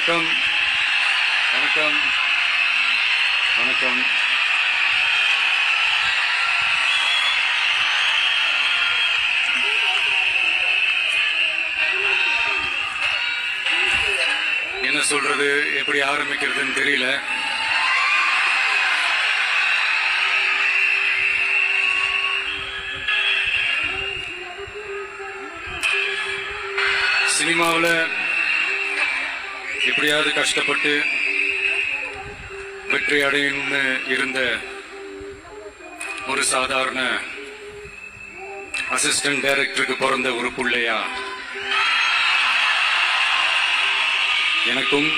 வணக்கம் வணக்கம் வணக்கம். என்ன சொல்றது, எப்படி ஆரம்பிக்கிறதுன்னு தெரியல. சினிமாவில் எப்படியாவது கஷ்டப்பட்டு வெற்றி அடையணும்னு இருந்த ஒரு சாதாரண அசிஸ்டன்ட் டைரக்டருக்கு பிறந்த ஒரு பிள்ளையா எனக்கும்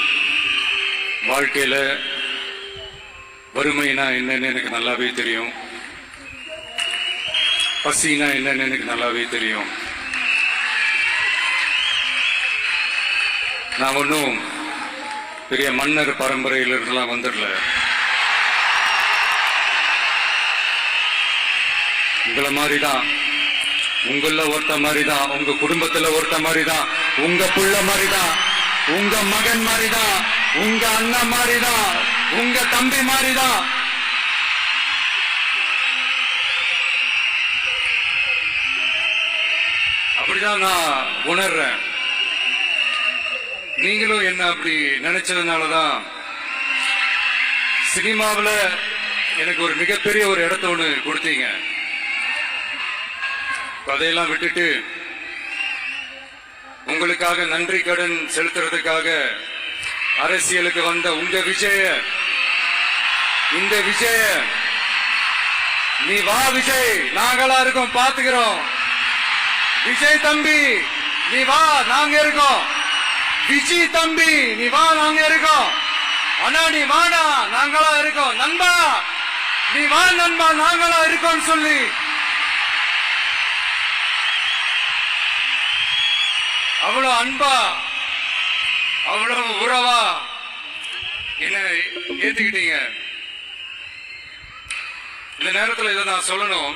வாழ்க்கையில வறுமைனா என்னன்னு எனக்கு நல்லாவே தெரியும், பசினா என்னன்னு எனக்கு நல்லாவே தெரியும். நான் ஒன்றும் பெரிய மன்னர் பரம்பரையிலிருந்துலாம் வந்துடல. உங்களை மாதிரிதான், உங்கள ஒருத்த மாதிரிதான், உங்க குடும்பத்துல ஒருத்த மாதிரிதான், உங்க புள்ள மாதிரிதான், உங்க மகன் மாதிரிதான், உங்க அண்ணன் மாதிரிதான், உங்க தம்பி மாதிரிதான். அப்படிதான் நான் உணர்றேன். நீங்களும் என்ன அப்படி நினைச்சதுனாலதான் சினிமாவில் எனக்கு ஒரு மிகப்பெரிய ஒரு இடத்த ஒண்ணு கொடுத்தீங்க. அதையெல்லாம் விட்டுட்டு உங்களுக்காக நன்றி கடன் செலுத்துறதுக்காக அரசியலுக்கு வந்த உங்க விஜய, இந்த விஜய, நீ வா விஜய், நாங்களா இருக்கோம், பாத்துக்கிறோம். விஜய் தம்பி நீ வா, நாங்க இருக்கோம். விஜய் தம்பி நீ வா, நாங்க இருக்கோம். அண்ணா நீ வாடா, நாங்களா இருக்கோம். நண்பா நீ வா நண்பா, நாங்களா இருக்கோம் சொல்லி அவ்வளவு அன்பா, அவ்வளவு உறவா என்ன ஏத்துக்கிட்டீங்க. இந்த நேரத்தில் இதை நான் சொல்லணும்.